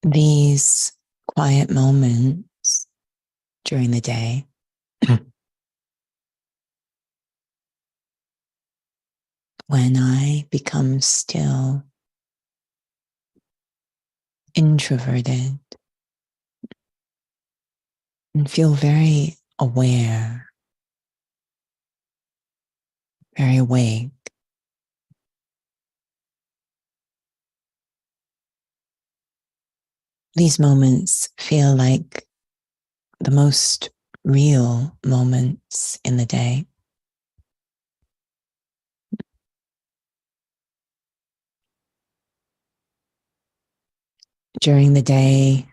These quiet moments during the day when I become still, introverted, and feel very aware, very awake. These moments feel like the most real moments in the day. During the day,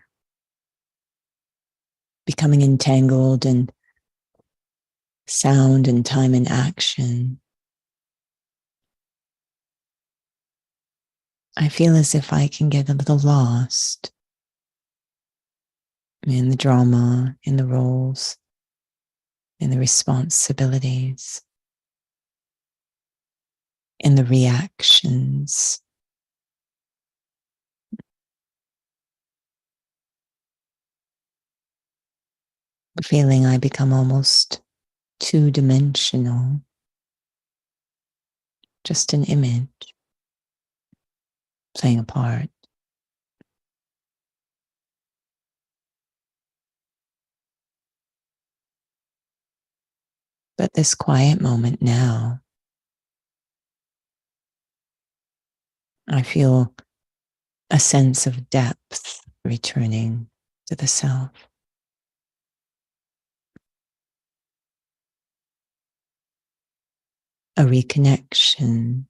becoming entangled in sound and time and action, I feel as if I can get a little lost in the drama, in the roles, in the responsibilities, in the reactions. Feeling I become almost two-dimensional, just an image playing a part. But this quiet moment now, I feel a sense of depth returning to the self. A reconnection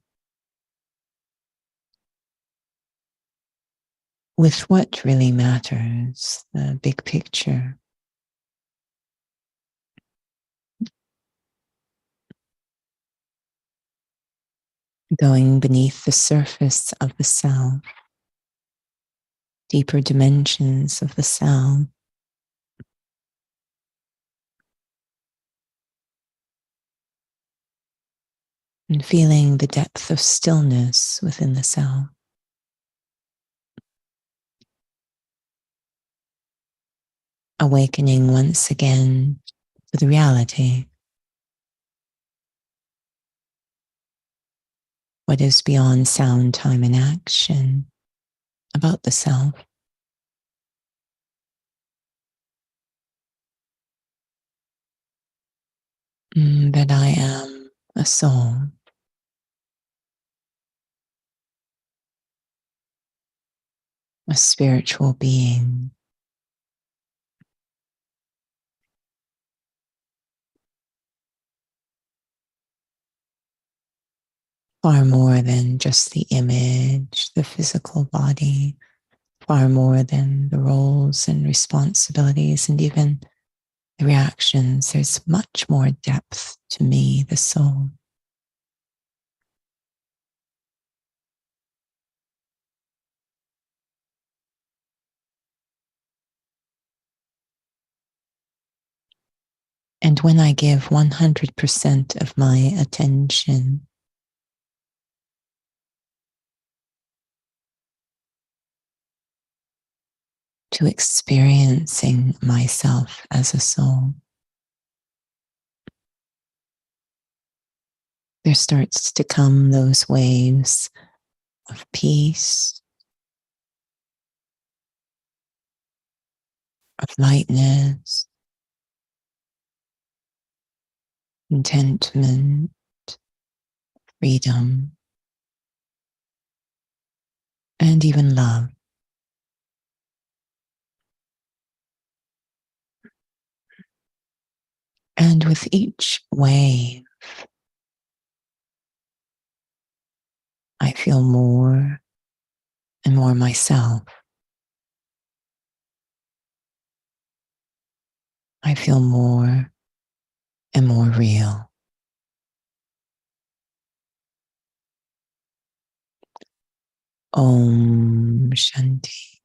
with what really matters, the big picture. Going beneath the surface of the self, deeper dimensions of the self, and feeling the depth of stillness within the self. Awakening once again to the reality, what is beyond sound, time, and action about the self. That I am a soul, a spiritual being, far more than just the image, the physical body, far more than the roles and responsibilities and even the reactions. There's much more depth to me, the soul. And when I give 100% of my attention to experiencing myself as a soul, there starts to come those waves of peace, of lightness, contentment, freedom, and even love. And with each wave, I feel more and more myself. I feel more and more real. Om Shanti.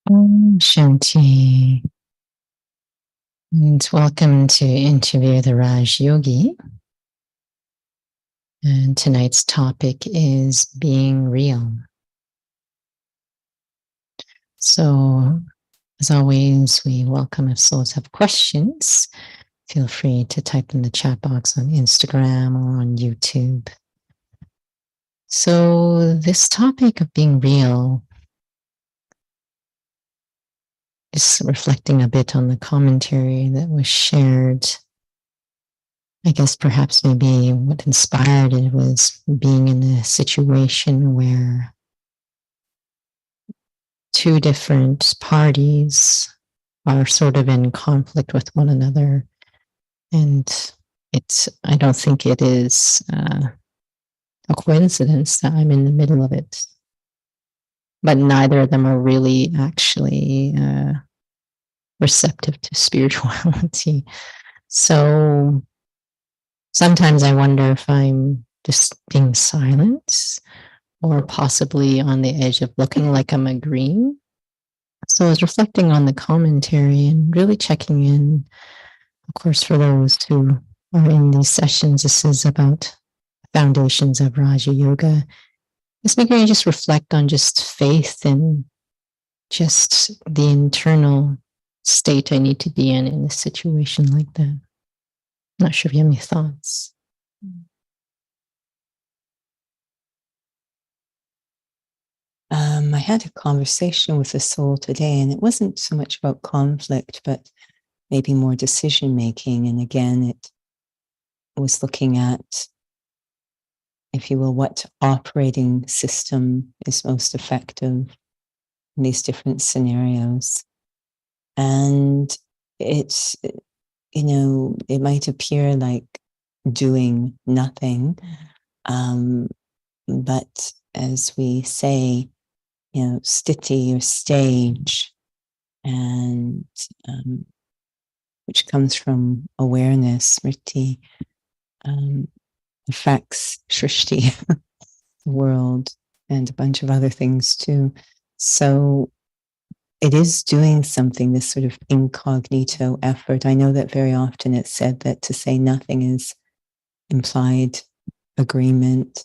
Om Shanti, and welcome to Interview the Raj Yogi. And tonight's topic is being real. So, as always, we welcome if souls have questions. Feel free to type in the chat box on Instagram or on YouTube. So, this topic of being real is reflecting a bit on the commentary that was shared. I guess perhaps maybe what inspired it was being in a situation where two different parties are sort of in conflict with one another. And I don't think it is a coincidence that I'm in the middle of it. But neither of them are really actually receptive to spirituality. So sometimes I wonder if I'm just being silent or possibly on the edge of looking like I'm agreeing. So I was reflecting on the commentary and really checking in. Of course, for those who are in these sessions, this is about foundations of Raja Yoga. It's making me just reflect on just faith and just the internal state I need to be in a situation like that. Not sure if you have any thoughts. I had a conversation with a soul today, and it wasn't so much about conflict, but maybe more decision making. And again, it was looking at, if you will, what operating system is most effective in these different scenarios. And it's, it might appear like doing nothing, but as we say, stiti or stage, and which comes from awareness, Smriti, affects Shrishti, the world, and a bunch of other things too. So it is doing something, this sort of incognito effort. I know that very often it's said that to say nothing is implied agreement.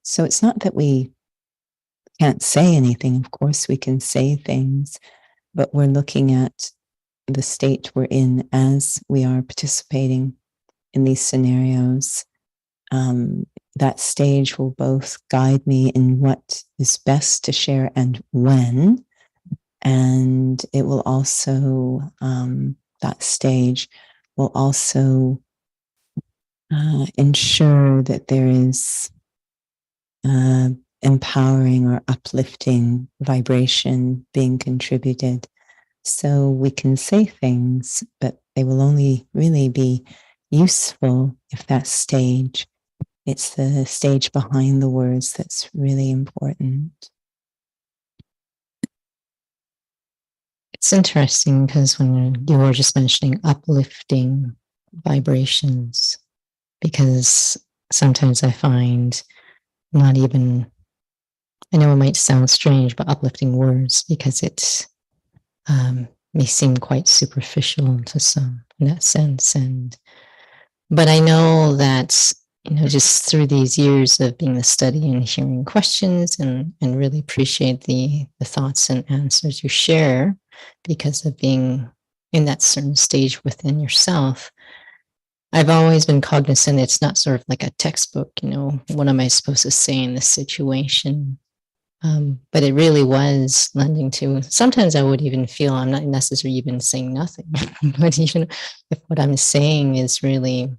So it's not that we can't say anything. Of course, we can say things, but we're looking at the state we're in as we are participating in these scenarios. That stage will both guide me in what is best to share and when, and it will also, that stage will also ensure that there is empowering or uplifting vibration being contributed. So we can say things, but they will only really be useful if that stage, it's the stage behind the words that's really important. It's interesting because when you were just mentioning uplifting vibrations, because sometimes I find not even, I know it might sound strange, but uplifting words, because it may seem quite superficial to some in that sense. But I know that, just through these years of being the study and hearing questions and really appreciate the thoughts and answers you share because of being in that certain stage within yourself. I've always been cognizant it's not sort of like a textbook, what am I supposed to say in this situation? But it really was lending to, sometimes I would even feel I'm not necessarily even saying nothing, but even if what I'm saying is really,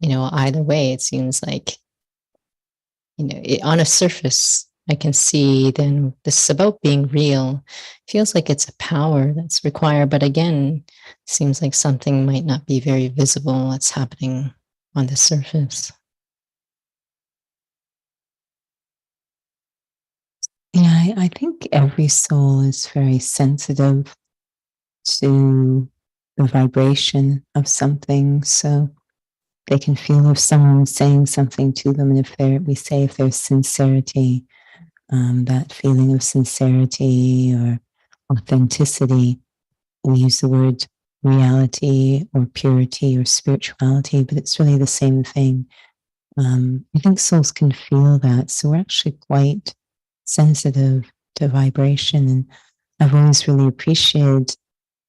either way, it seems like, on a surface, I can see then this is about being real. Feels like it's a power that's required, but again, seems like something might not be very visible that's happening on the surface. Yeah, I think every soul is very sensitive to the vibration of something. So they can feel if someone's saying something to them, and if there's sincerity, that feeling of sincerity or authenticity. We use the word reality or purity or spirituality, but it's really the same thing. I think souls can feel that. So we're actually quite sensitive to vibration. And I've always really appreciated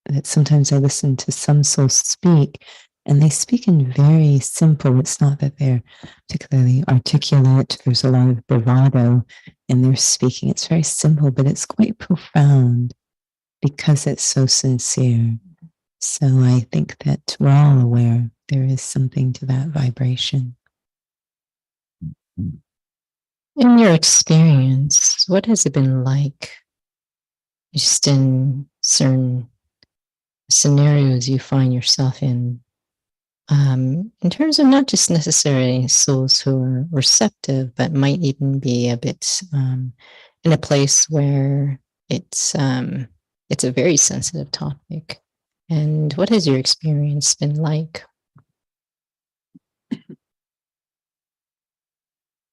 that sometimes I listen to some souls speak and they speak in very simple. It's not that they're particularly articulate. There's a lot of bravado in their speaking. It's very simple, but it's quite profound because it's so sincere. So I think that we're all aware there is something to that vibration. In your experience, what has it been like just in certain scenarios you find yourself in terms of not just necessarily souls who are receptive, but might even be a bit in a place where it's a very sensitive topic. And what has your experience been like?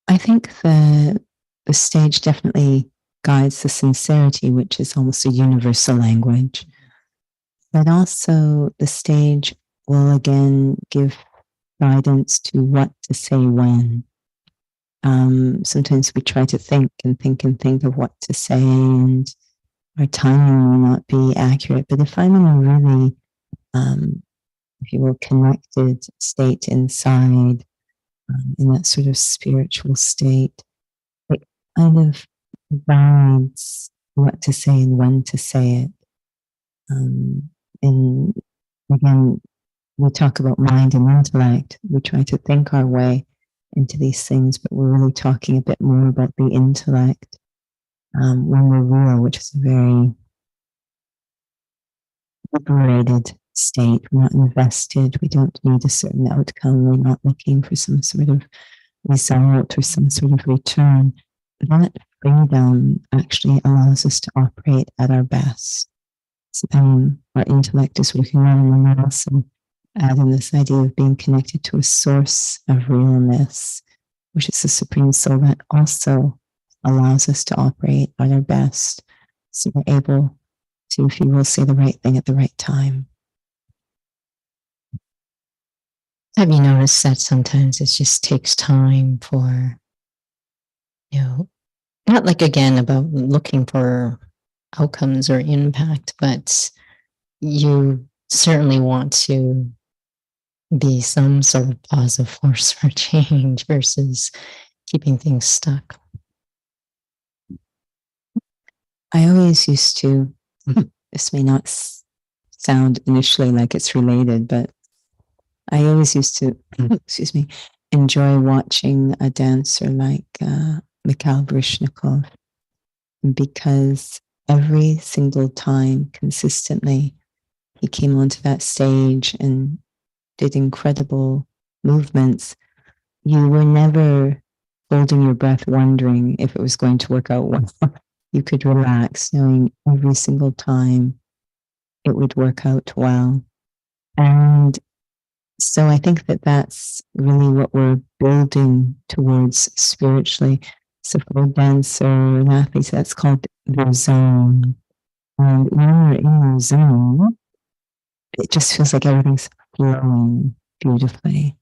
I think the stage definitely guides the sincerity, which is almost a universal language. But also the stage will again give guidance to what to say when. Sometimes we try to think and think and think of what to say, and our timing will not be accurate. But if I'm in a really, if you will, connected state inside, in that sort of spiritual state, it kind of guides what to say and when to say it. And again, we talk about mind and intellect. We try to think our way into these things, but we're really talking a bit more about the intellect when we're real, which is a very liberated state. We're not invested. We don't need a certain outcome. We're not looking for some sort of result or some sort of return. That freedom actually allows us to operate at our best. So then our intellect is working on, and then also add in this idea of being connected to a source of realness, which is the Supreme Soul, that also allows us to operate at our best. So we're able to, if you will, say the right thing at the right time. Have you noticed that sometimes it just takes time for, not like again about looking for outcomes or impact, but you certainly want to be some sort of positive force for change versus keeping things stuck? I always used to, this may not sound initially like it's related, but I always used to, excuse me, enjoy watching a dancer like Mikhail Baryshnikov, because every single time consistently he came onto that stage and did incredible movements, you were never holding your breath wondering if it was going to work out well. You could relax knowing every single time it would work out well. And so I think that that's really what we're building towards spiritually. So for a dancer and athletes, that's called the zone. And when you're in the zone, it just feels like everything's flowing beautifully.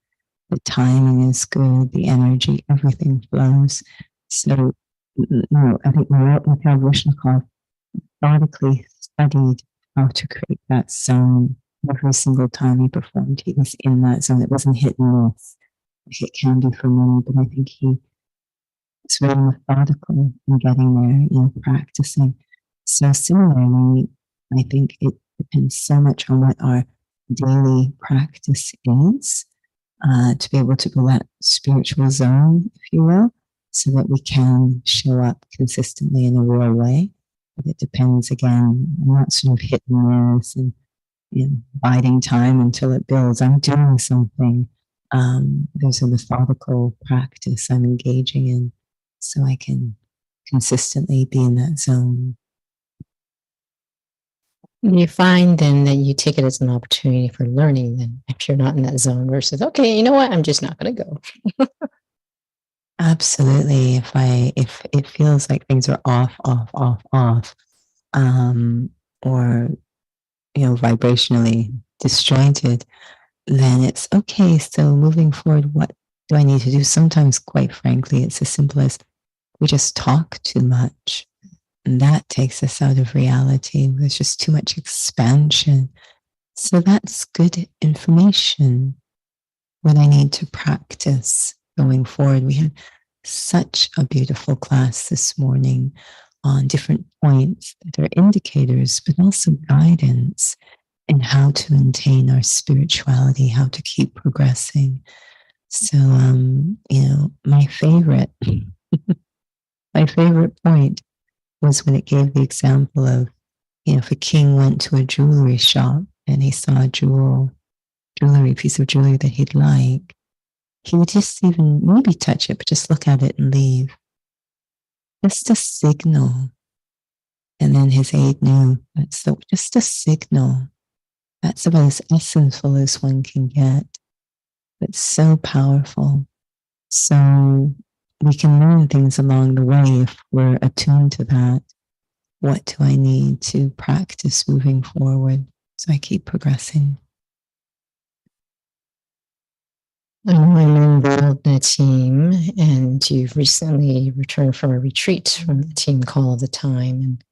The timing is good, the energy, everything flows. So, I think Mikhail Baryshnikov methodically studied how to create that zone. Every single time he performed, he was in that zone. It wasn't hit and miss, like it can be for many, but I think he was very methodical in getting there, practicing. So similarly, I think it depends so much on what our daily practice is, to be able to go that spiritual zone, if you will, so that we can show up consistently in a real way. But it depends again. I'm not sort of hit and miss and biding time until it builds. I'm doing something. There's a methodical practice I'm engaging in so I can consistently be in that zone. You find then that you take it as an opportunity for learning then if you're not in that zone versus, okay, you know what, I'm just not going to go. Absolutely. If it feels like things are off, or vibrationally disjointed, then it's okay. So moving forward, what do I need to do? Sometimes, quite frankly, it's as simple as we just talk too much. And that takes us out of reality. There's just too much expansion. So that's good information when I need to practice going forward. We had such a beautiful class this morning on different points that are indicators, but also guidance in how to maintain our spirituality, how to keep progressing. So, my favorite point was when it gave the example of, if a king went to a jewelry shop and he saw a piece of jewelry that he'd like, he would just even maybe touch it, but just look at it and leave. Just a signal. And then his aide knew that's just a signal. That's about as essential as one can get, but so powerful. So we can learn things along the way if we're attuned to that. What do I need to practice moving forward so I keep progressing? I'm involved in a team, and you've recently returned from a retreat from the team called The Time. And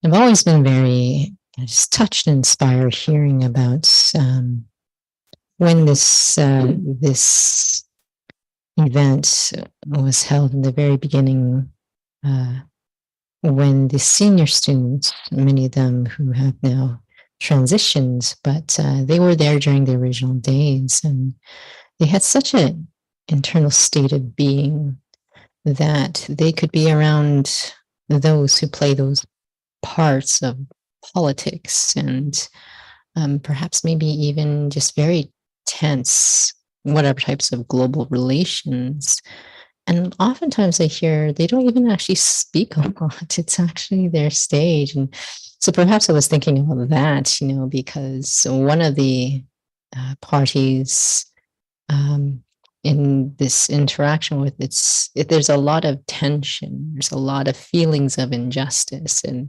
I've always been very just touched and inspired hearing about when this event was held in the very beginning, when the senior students, many of them who have now transitioned, but they were there during the original days, and they had such an internal state of being that they could be around those who play those parts of politics and perhaps maybe even just very tense, whatever types of global relations. And oftentimes I hear they don't even actually speak a lot. It's actually their stage. And so perhaps I was thinking about that, because one of the parties in this interaction with there's a lot of tension, there's a lot of feelings of injustice, and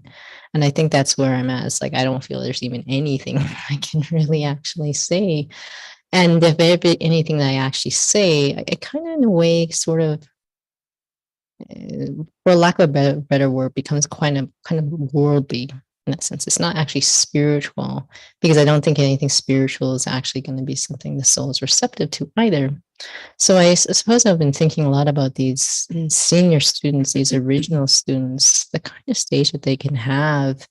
I think that's where I'm at. It's like I don't feel there's even anything I can really actually say, and if there anything that I actually say, I kind of in a way sort of, for lack of a better word, becomes kind of worldly in that sense. It's not actually spiritual, because I don't think anything spiritual is actually going to be something the soul is receptive to either. So I suppose I've been thinking a lot about these senior students, these original students, the kind of stage that they can have,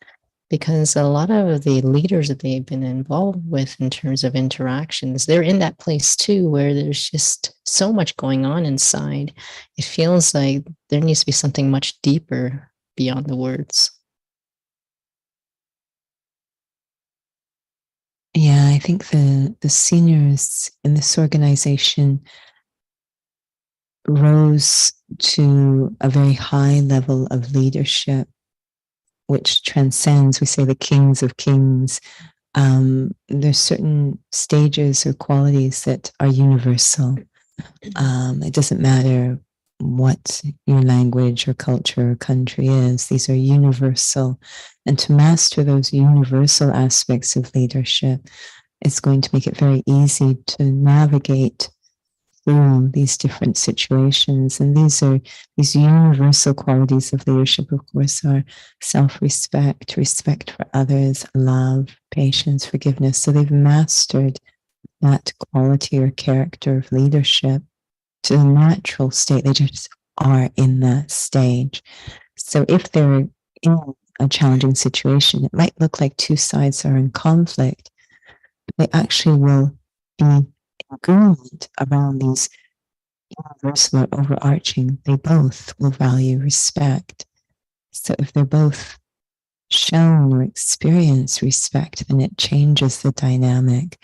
because a lot of the leaders that they've been involved with in terms of interactions, they're in that place too, where there's just so much going on inside. It feels like there needs to be something much deeper beyond the words. Yeah, I think the seniors in this organization rose to a very high level of leadership, which transcends, we say, the kings of kings. There's certain stages or qualities that are universal. It doesn't matter what your language or culture or country is, these are universal. And to master those universal aspects of leadership, it's going to make it very easy to navigate through these different situations. And these universal qualities of leadership, of course, are self-respect, respect for others, love, patience, forgiveness. So they've mastered that quality or character of leadership to the natural state. They just are in that stage. So if they're in a challenging situation, it might look like two sides are in conflict. They actually will be in agreement around these universal or overarching. They both will value respect. So if they're both shown or experience respect, then it changes the dynamic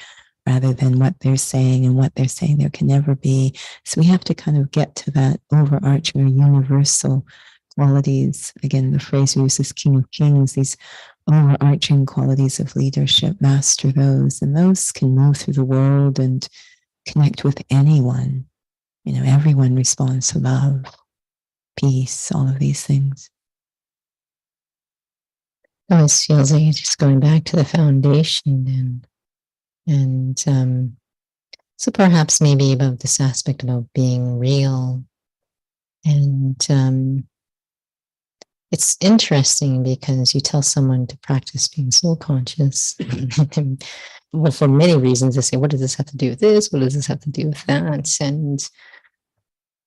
rather than what they're saying and what they're saying there can never be. So we have to kind of get to that overarching or universal qualities. Again, the phrase we use is King of Kings, these overarching qualities of leadership, master those, and those can move through the world and connect with anyone. everyone responds to love, peace, all of these things. It always feels like it's just going back to the foundation and so perhaps maybe about this aspect about being real. And it's interesting because you tell someone to practice being soul conscious. Well, for many reasons, they say, what does this have to do with this? What does this have to do with that? And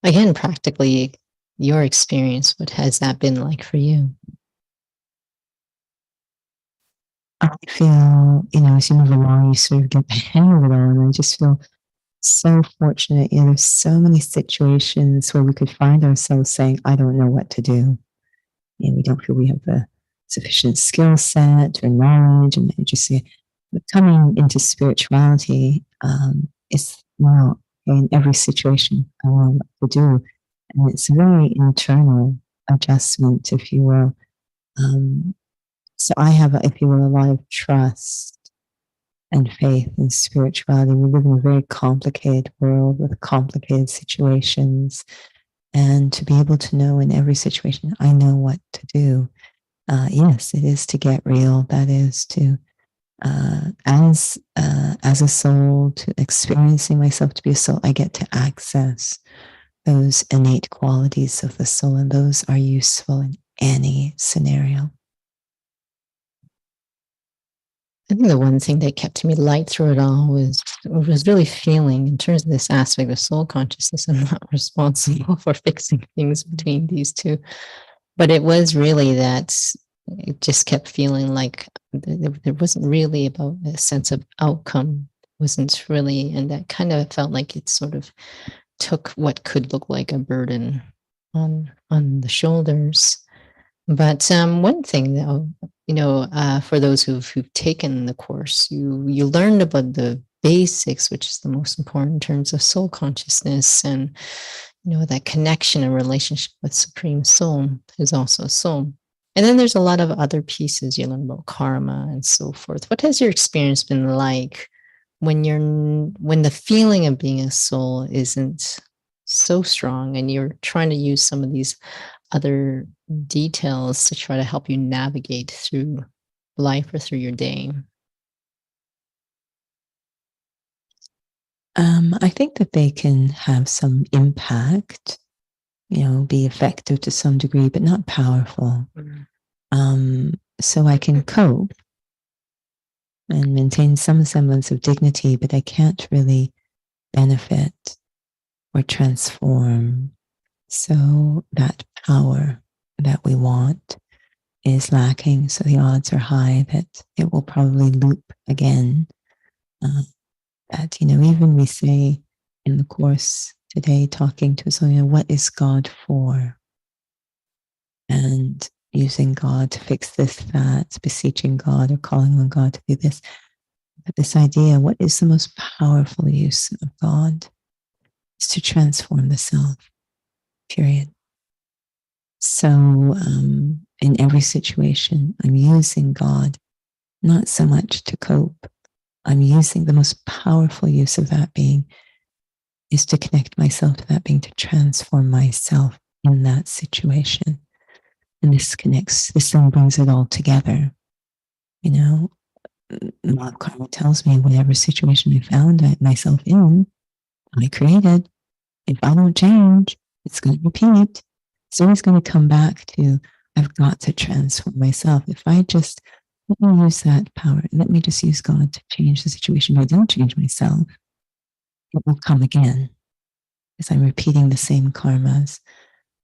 again, practically, your experience, what has that been like for you? I feel, as you move along, you sort of get the hang of it all. And I just feel so fortunate. There's so many situations where we could find ourselves saying, I don't know what to do. We don't feel we have the sufficient skill set or knowledge. And just but coming into spirituality is not in every situation I know what to do. And it's a very internal adjustment, if you will. So I have, if you will, a lot of trust and faith in spirituality. We live in a very complicated world with complicated situations. And to be able to know in every situation, I know what to do. Yes, it is to get real. That is to, as a soul, to experiencing myself to be a soul, I get to access those innate qualities of the soul, and those are useful in any scenario. I think the one thing that kept me light through it all was really feeling, in terms of this aspect of soul consciousness, I'm not responsible for fixing things between these two. But it was really that it just kept feeling like there wasn't really about a sense of outcome, wasn't really, and that kind of felt like it sort of took what could look like a burden on the shoulders. But one thing, though, for those who've taken the course, you learned about the basics, which is the most important in terms of soul consciousness, and that connection and relationship with Supreme Soul is also soul. And then there's a lot of other pieces you learn about karma and so forth. What has your experience been like when the feeling of being a soul isn't so strong, and you're trying to use some of these other details to try to help you navigate through life or through your day? I think that they can have some impact, be effective to some degree, but not powerful. So I can cope and maintain some semblance of dignity, but I can't really benefit or transform. So that power that we want is lacking. So the odds are high that it will probably loop again. That, even we say in the course today, talking to us, what is God for? And using God to fix this, that, beseeching God or calling on God to do this. But this idea, what is the most powerful use of God? Is to transform the self, period. So in every situation, I'm using God not so much to cope. I'm using the most powerful use of that being is to connect myself to that being, to transform myself in that situation. And this then brings it all together. Mob karma tells me whatever situation I found myself in, I created. If I don't change, it's going to repeat. It's always going to come back to, I've got to transform myself. If I just let me use that power, let me just use God to change the situation. If I don't change myself, it will come again as I'm repeating the same karmas.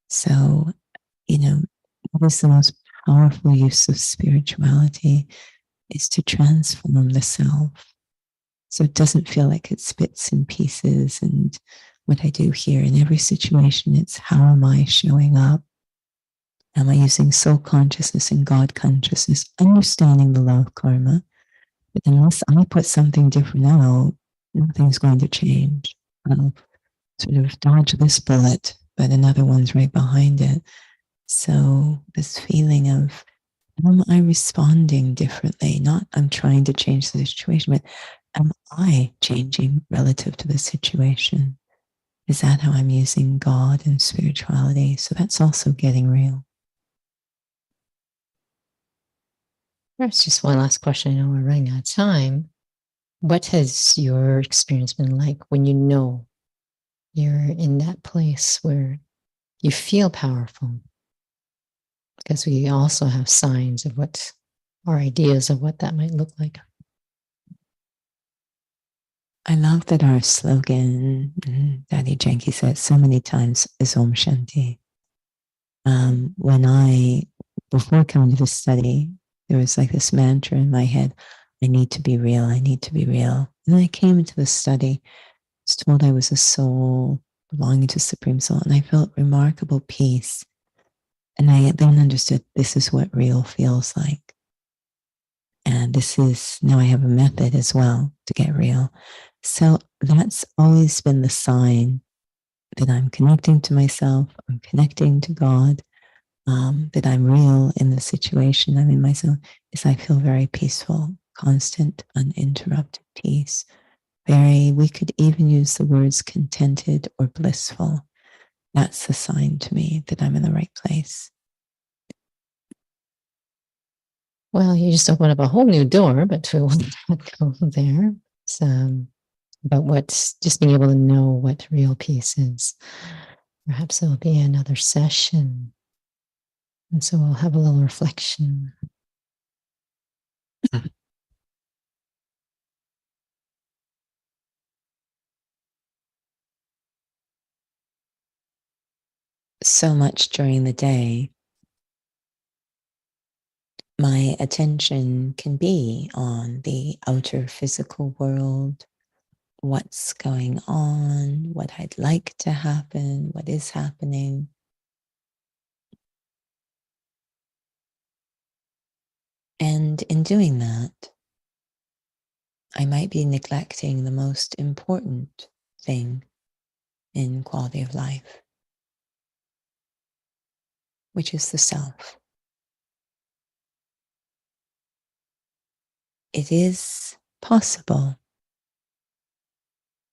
So, what is the most powerful use of spirituality is to transform the self. So it doesn't feel like it's bits and pieces. And what I do here in every situation, it's how am I showing up? Am I using soul consciousness and God consciousness, understanding the law of karma? But unless I put something different out, nothing's going to change. I'll sort of dodge this bullet, but another one's right behind it. So this feeling of, am I responding differently? Not I'm trying to change the situation, but am I changing relative to the situation? Is that how I'm using God and spirituality? So that's also getting real. Perhaps just one last question. I know we're running out of time. What has your experience been like when you know you're in that place where you feel powerful? Because we also have signs of what our ideas of what that might look like. I love that our slogan, Daddy Janki said so many times, is Om Shanti. Before coming to this study, there was like this mantra in my head, I need to be real, I need to be real. And then I came into the study, was told I was a soul belonging to Supreme Soul, and I felt remarkable peace. And I then understood this is what real feels like. And now I have a method as well to get real. So that's always been the sign that I'm connecting to myself, I'm connecting to God, that I'm real in the situation I'm in myself, is I feel very peaceful, constant, uninterrupted peace. We could even use the words contented or blissful. That's a sign to me that I'm in the right place. Well, you just opened up a whole new door, but we'll not go there. It's about what's just being able to know what real peace is. Perhaps there'll be another session. And so we'll have a little reflection. So much during the day, my attention can be on the outer physical world, what's going on, what I'd like to happen, what is happening. And in doing that, I might be neglecting the most important thing in quality of life, which is the self. It is possible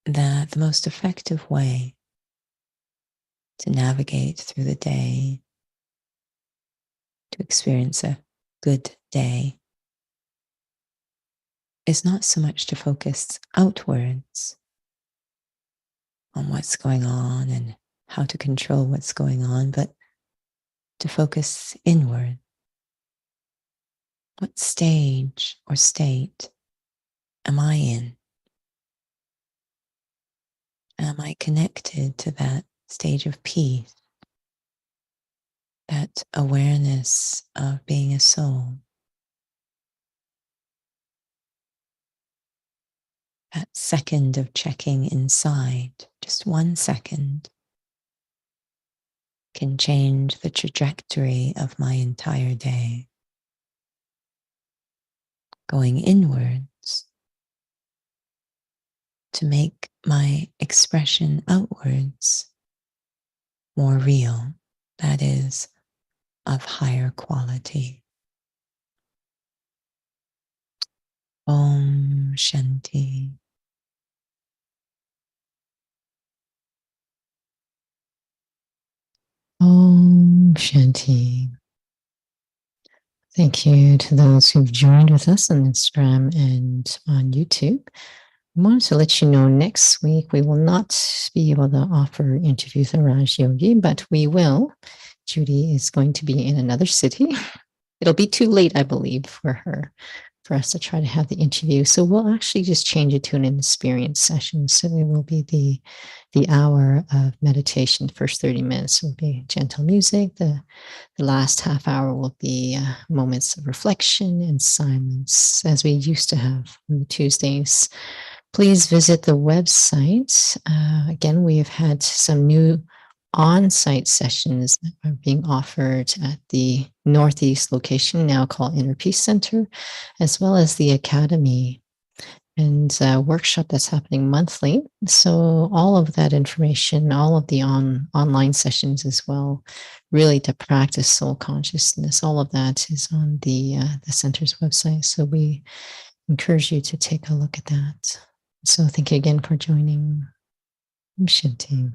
that the most effective way to navigate through the day, to experience a good day, is not so much to focus outwards on what's going on and how to control what's going on, but to focus inward. What stage or state am I in? Am I connected to that stage of peace, that awareness of being a soul, that second of checking inside, just 1 second, can change the trajectory of my entire day. Going inwards to make my expression outwards more real, that is, of higher quality. Om Shanti. Om Shanti. Thank you to those who've joined with us on Instagram and on YouTube. I wanted to let you know next week we will not be able to offer interviews with Raj Yogi, but we will. Judy is going to be in another city. It'll be too late, I believe, for us to try to have the interview. So we'll actually just change it to an experience session. So it will be the hour of meditation. The first 30 minutes will be gentle music. The last half hour will be moments of reflection and silence, as we used to have on the Tuesdays. Please visit the website. Again, we have had some new on-site sessions that are being offered at the Northeast location, now called Inner Peace Center, as well as the Academy and a workshop that's happening monthly. So all of that information, all of the online sessions as well, really to practice soul consciousness, all of that is on the center's website. So we encourage you to take a look at that. So thank you again for joining. Shanti.